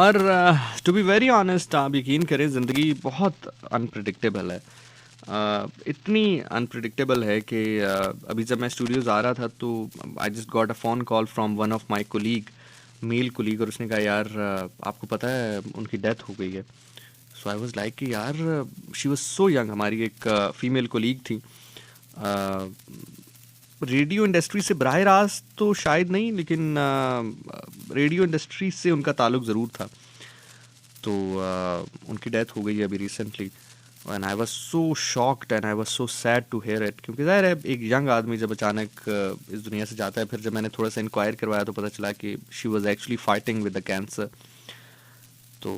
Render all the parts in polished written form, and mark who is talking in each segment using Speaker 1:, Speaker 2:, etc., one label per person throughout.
Speaker 1: और to be very honest आप यकीन करें ज़िंदगी बहुत अनप्रिडिक्टेबल है। इतनी अनप्रिडिक्टेबल है कि अभी जब मैं स्टूडियोज़ आ रहा था तो I just got a phone call from one of my colleague, male colleague, और उसने कहा यार आपको पता है उनकी डेथ हो गई है। सो आई वाज लाइक कि यार शी वाज सो यंग। हमारी एक फ़ीमेल कोलीग थी। रेडियो इंडस्ट्री से बराह रास्त तो शायद नहीं, लेकिन रेडियो इंडस्ट्री से उनका ताल्लुक ज़रूर था। तो उनकी डेथ हो गई है अभी recently, and I was so shocked and I was so sad to hear it, क्योंकि ज़ाहिर है एक यंग आदमी जब अचानक इस दुनिया से जाता है। फिर जब मैंने थोड़ा सा इंक्वायर करवाया तो पता चला कि she was actually fighting with the cancer. तो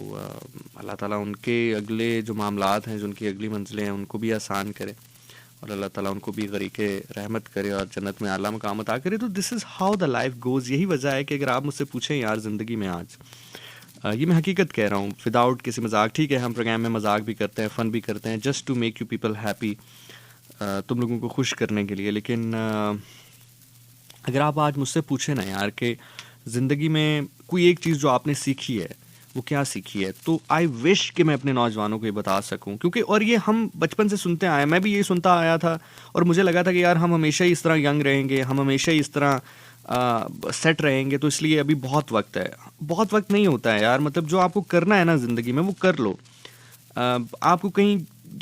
Speaker 1: अल्लाह ताला उनके अगले जो मामलात हैं, जो उनकी अगली मंजिलें हैं, उनको भी आसान करे, और अल्लाह ताला उनको भी गरीके रहमत करे और जन्नत में आला मकाम अता करे। तो this is how the life goes. यही वजह है कि अगर आप मुझसे पूछें यार ज़िंदगी में आज, ये मैं हकीकत कह रहा हूँ विदाउट किसी मजाक। ठीक है, हम प्रोग्राम में मजाक भी करते हैं, फ़न भी करते हैं, just to make you people happy, तुम लोगों को खुश करने के लिए। लेकिन अगर आप आज मुझसे पूछें ना यार कि ज़िंदगी में कोई एक चीज़ जो आपने सीखी है, वो क्या सीखी है, तो आई विश कि मैं अपने नौजवानों को ये बता सकूं। क्योंकि और ये हम बचपन से सुनते आए, मैं भी यही सुनता आया था, और मुझे लगा था कि यार हम हमेशा ही इस तरह यंग रहेंगे, हम हमेशा ही इस तरह सेट रहेंगे, तो इसलिए अभी बहुत वक्त है। बहुत वक्त नहीं होता है यार, मतलब जो आपको करना है ना ज़िंदगी में वो कर लो। आपको कहीं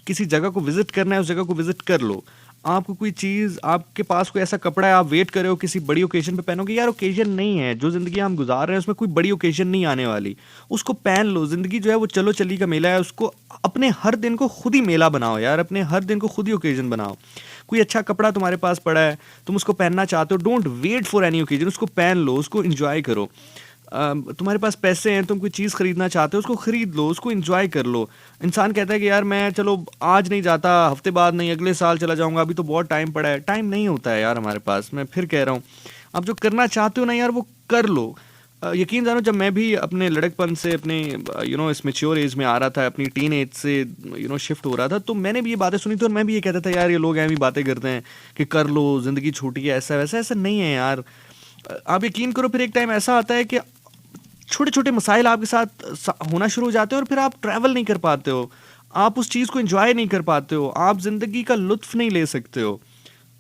Speaker 1: किसी जगह को विज़िट करना है, उस जगह को विज़िट कर लो। आपको कोई चीज़, आपके पास कोई ऐसा कपड़ा है, आप वेट कर रहे हो किसी बड़ी ओकेजन पे पहनोगे, यार ओकेजन नहीं है, जो ज़िंदगी हम गुजार रहे हैं उसमें कोई बड़ी ओकेजन नहीं आने वाली, उसको पहन लो। ज़िंदगी जो है वो चलो चली का मेला है, उसको अपने हर दिन को खुद ही मेला बनाओ यार, अपने हर दिन को खुद ही ओकेजन बनाओ। कोई अच्छा कपड़ा तुम्हारे पास पड़ा है, तुम उसको पहनना चाहते हो, don't wait for any occasion, उसको पहन लो, उसको इंजॉय करो। तुम्हारे पास पैसे हैं, तुम कोई चीज़ खरीदना चाहते हो, उसको खरीद लो, उसको एंजॉय कर लो। इंसान कहता है कि यार मैं चलो आज नहीं जाता, हफ्ते बाद नहीं, अगले साल चला जाऊंगा, अभी तो बहुत टाइम पड़ा है। टाइम नहीं होता है यार हमारे पास। मैं फिर कह रहा हूँ, आप जो करना चाहते हो ना यार वो कर लो। यकीन जानो, जब मैं भी अपने लड़कपन से अपने इस मेच्योर एज में आ रहा था, अपनी टीन एज से शिफ्ट हो रहा था, तो मैंने भी ये बातें सुनी थी और मैं भी ये कहता था यार ये लोग ऐसी बातें करते हैं कि कर लो, ज़िंदगी छोटी है, ऐसा वैसा। ऐसा नहीं है यार। आप यकीन करो, फिर एक टाइम ऐसा आता है कि छोटे छोटे मसाइल आपके साथ होना शुरू हो जाते हैं और फिर आप ट्रैवल नहीं कर पाते हो, आप उस चीज़ को एंजॉय नहीं कर पाते हो, आप ज़िंदगी का लुत्फ़ नहीं ले सकते हो।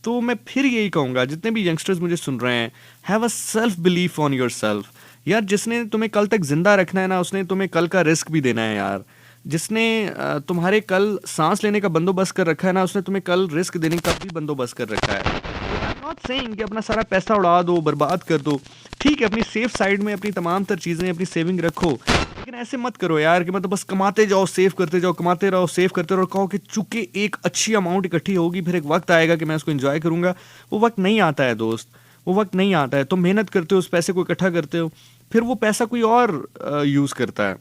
Speaker 1: तो मैं फिर यही कहूँगा, जितने भी यंगस्टर्स मुझे सुन रहे हैं, have a self belief on your self. यार जिसने तुम्हें कल तक ज़िंदा रखना है ना, उसने तुम्हें कल का रिस्क भी देना है यार। जिसने तुम्हारे कल सांस लेने का बंदोबस्त कर रखा है ना, उसने तुम्हें कल रिस्क देने का भी बंदोबस्त कर रखा है। नॉट सेइंग कि अपना सारा पैसा उड़ा दो, बर्बाद कर दो। ठीक है, अपनी सेफ साइड में अपनी तमाम तर चीज़ें, अपनी सेविंग रखो, लेकिन ऐसे मत करो यार कि मतलब बस कमाते जाओ, सेव करते जाओ, कमाते रहो, सेव करते रहो, और कहो कि चूंकि एक अच्छी अमाउंट इकट्ठी होगी, फिर एक वक्त आएगा कि मैं उसको एंजॉय करूंगा। वो वक्त नहीं आता है दोस्त, वो वक्त नहीं आता है। तुम मेहनत करते हो, उस पैसे को इकट्ठा करते हो, फिर वो पैसा कोई और यूज़ करता है।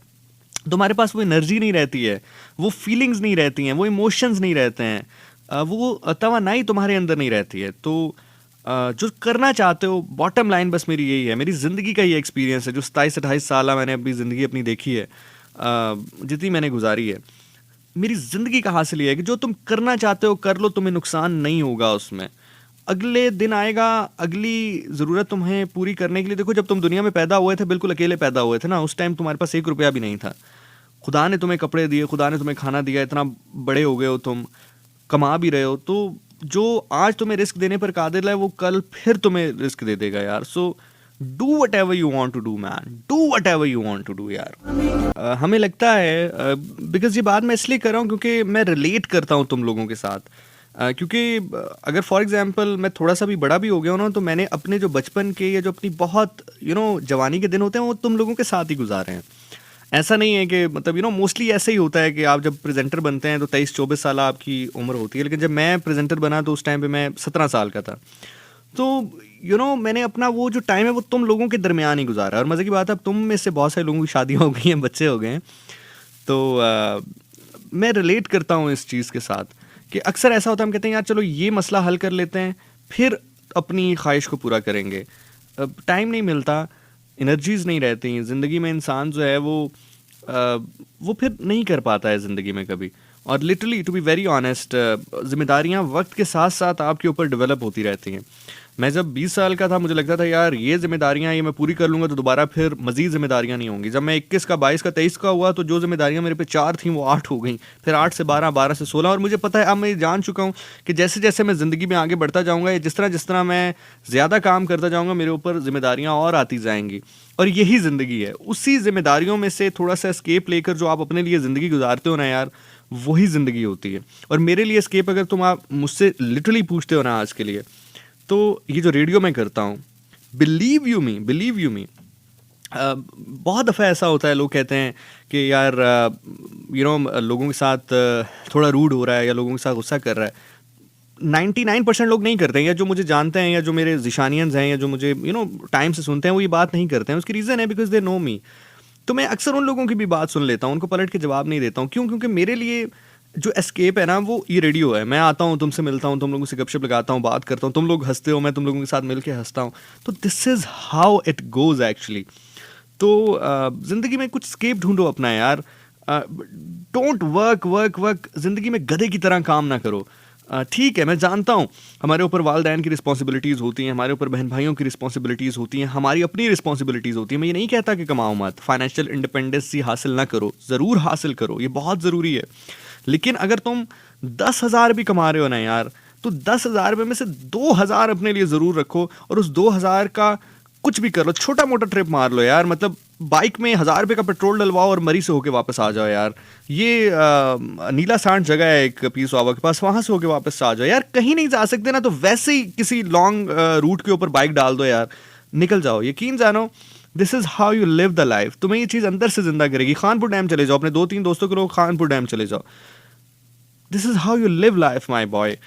Speaker 1: तुम्हारे पास वो एनर्जी नहीं रहती है, वो फीलिंग्स नहीं रहती हैं, वो इमोशंस नहीं रहते हैं, वो तवानाई तुम्हारे अंदर नहीं रहती है। तो जो करना चाहते हो, बॉटम लाइन बस मेरी यही है, मेरी ज़िंदगी का ये एक्सपीरियंस है, जो 27-28 साल मैंने अपनी ज़िंदगी अपनी देखी है, जितनी मैंने गुजारी है, मेरी ज़िंदगी का हासिल ये है कि जो तुम करना चाहते हो कर लो, तुम्हें नुकसान नहीं होगा उसमें। अगले दिन आएगा, अगली ज़रूरत तुम्हें पूरी करने के लिए। देखो, जब तुम दुनिया में पैदा हुए थे, बिल्कुल अकेले पैदा हुए थे ना, उस टाइम तुम्हारे पास 1 रुपया भी नहीं था। खुदा ने तुम्हें कपड़े दिए, खुदा ने तुम्हें खाना दिया, इतना बड़े हो गए हो, तुम कमा भी रहे हो। तो जो आज तुम्हें रिस्क देने पर कादिर है, वो कल फिर तुम्हें रिस्क दे देगा यार। So do whatever you want to do man, do whatever you want to do यार। हमें लगता है, बिकॉज ये बात मैं इसलिए कर रहा हूँ क्योंकि मैं रिलेट करता हूँ तुम लोगों के साथ। क्योंकि अगर फॉर एग्जांपल मैं थोड़ा सा भी बड़ा भी हो गया हूँ ना, तो मैंने अपने जो बचपन के या जो अपनी बहुत जवानी के दिन होते हैं, वो तुम लोगों के साथ ही गुजारे हैं। ऐसा नहीं है कि मतलब मोस्टली ऐसा ही होता है कि आप जब प्रेजेंटर बनते हैं तो 23-24 साल आपकी उम्र होती है, लेकिन जब मैं प्रेजेंटर बना तो उस टाइम पे मैं 17 साल का था। तो मैंने अपना वो जो टाइम है वो तुम लोगों के दरमियान ही गुजारा। और मज़े की बात है, अब तुम में से बहुत सारे लोगों की शादियाँ हो गई हैं, बच्चे हो गए हैं। तो मैं रिलेट करता हूँ इस चीज़ के साथ कि अक्सर ऐसा होता है, हम कहते हैं यार चलो ये मसला हल कर लेते हैं, फिर अपनी ख्वाहिश को पूरा करेंगे। टाइम नहीं मिलता, एनर्जीज़ नहीं रहती ज़िंदगी में। इंसान जो है वो फिर नहीं कर पाता है ज़िंदगी में कभी। और literally to be very honest, जिम्मेदारियां वक्त के साथ साथ आपके ऊपर डेवलप होती रहती हैं। मैं जब 20 साल का था मुझे लगता था यार ये जिम्मेदारियां ये मैं पूरी कर लूँगा तो दोबारा फिर मज़ीद जिम्मेदारियां नहीं होंगी। जब मैं 21 का, 22 का, 23 का हुआ तो जो जिम्मेदारियां मेरे पे 4 थीं वो 8 हो गई, फिर 8 से 12, 12 से 16। और मुझे पता है, अब मैं जान चुका हूँ कि जैसे जैसे मैं ज़िंदगी में आगे बढ़ता जाऊँगा या जिस तरह मैं ज़्यादा काम करता जाऊँगा मेरे ऊपर जिम्मेदारियाँ और आती जाएंगी। और यही ज़िंदगी है, उसी जिम्मेदारियों में से थोड़ा सा एस्केप लेकर जो आप अपने लिए ज़िंदगी गुजारते हो ना यार, वही ज़िंदगी होती है। और मेरे लिए एस्केप अगर तुम आप मुझसे लिटरली पूछते हो ना आज के लिए, तो ये जो रेडियो मैं करता हूँ, बिलीव यू मी, बहुत दफ़ा ऐसा होता है, लोग कहते हैं कि यार लोगों के साथ थोड़ा रूड हो रहा है या लोगों के साथ गुस्सा कर रहा है। 99% लोग नहीं करते हैं, या जो मुझे जानते हैं या जो मेरे जिशानियंस हैं या जो मुझे टाइम से सुनते हैं, वो ये बात नहीं करते हैं। उसकी रीज़न है बिकॉज दे नो मी। तो मैं अक्सर उन लोगों की भी बात सुन लेता हूँ, उनको पलट के जवाब नहीं देता हूँ। क्यों? क्योंकि मेरे लिए जो एस्केप है ना वो ये रेडियो है। मैं आता हूँ, तुमसे मिलता हूँ, तुम लोगों से गपशप लगाता हूँ, बात करता हूँ, तुम लोग हंसते हो, मैं तुम लोगों के साथ मिल के हंसता हूँ। तो this is how it goes actually. तो ज़िंदगी में कुछ स्केप ढूंढो अपना यार। डोंट वर्क ज़िंदगी में गधे की तरह काम ना करो। ठीक है, मैं जानता हूँ हमारे ऊपर वालिदैन की रिस्पॉन्सिबिलिटीज़ होती हैं, हमारे ऊपर बहन भाइयों की रिस्पॉन्सिबिलिटीज़ होती हैं, हमारी अपनी रिस्पॉन्सिबिलिटीज़ होती हैं। मैं ये नहीं कहता कि कमाओ मत, फाइनेंशियल इंडिपेंडेंसी हासिल ना करो, ज़रूर हासिल करो, ये बहुत ज़रूरी है। लेकिन अगर तुम 10,000 भी कमा रहे हो ना यार, तो 10,000 में से 2,000 अपने लिए ज़रूर रखो और उस 2,000 का कुछ भी कर लो, छोटा मोटा ट्रिप मार लो यार। मतलब बाइक में 1,000 रुपये का पेट्रोल डलवाओ और मरी से होके वापस आ जाओ यार। ये नीला सांड जगह है एक पीस वावा के पास, वहाँ से होके वापस आ जाओ यार। कहीं नहीं जा सकते ना तो वैसे ही किसी लॉन्ग रूट के ऊपर बाइक डाल दो यार, निकल जाओ। यकीन जानो, this is how you live the life. तुम्हें ये चीज़ अंदर से जिंदा करेगी। खानपुर डैम चले जाओ, अपने 2-3 दोस्तों के लोग खानपुर डैम चले जाओ। This is how you live life my boy.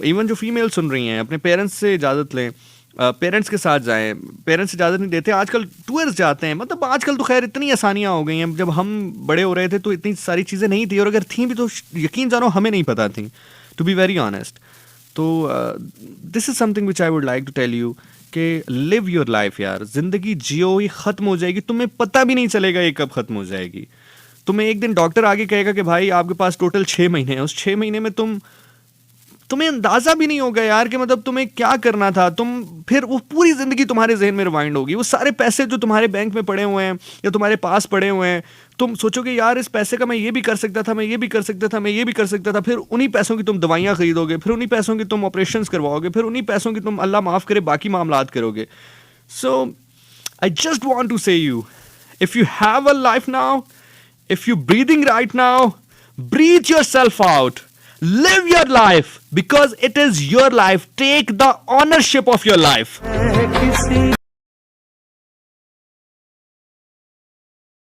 Speaker 1: Even जो फीमेल सुन रही हैं, अपने पेरेंट्स से इजाज़त लें, पेरेंट्स के साथ जाएं। पेरेंट्स इजाज़त नहीं देते, आजकल टूर्स जाते हैं। मतलब आजकल तो खैर इतनी आसानियाँ हो गई हैं, जब हम बड़े हो रहे थे तो इतनी सारी चीज़ें नहीं थी, और अगर थी भी तो यकीन जानो हमें नहीं पता थी, टू बी वेरी ऑनेस्ट। तो this is something which I would like to tell you कि लिव योर लाइफ यार। ज़िंदगी जियो, ये ख़त्म हो जाएगी, तुम्हें पता भी नहीं चलेगा ये कब ख़त्म हो जाएगी। तुम्हें एक दिन डॉक्टर आगे कहेगा कि भाई आपके पास टोटल 6 महीने हैं, उस 6 महीने में तुम्हें अंदाजा भी नहीं होगा यार कि मतलब तुम्हें क्या करना था। फिर वो पूरी जिंदगी तुम्हारे जहन में रिवाइंड होगी। वो सारे पैसे जो तुम्हारे बैंक में पड़े हुए हैं या तुम्हारे पास पड़े हुए हैं, तुम सोचोगे यार इस पैसे का मैं ये भी कर सकता था, मैं ये भी कर सकता था, मैं ये भी कर सकता था। फिर उन्हीं पैसों की तुम दवाइयाँ खरीदोगे, फिर उन्हीं पैसों की तुम ऑपरेशंस करवाओगे, फिर उन्हीं पैसों की तुम अल्लाह माफ़ करे बाकी मामलात करोगे। सो आई जस्ट वॉन्ट टू से you, if you have a life now, if you're breathing right now, breathe yourself out. Live your life because it is your life. Take the ownership of your life.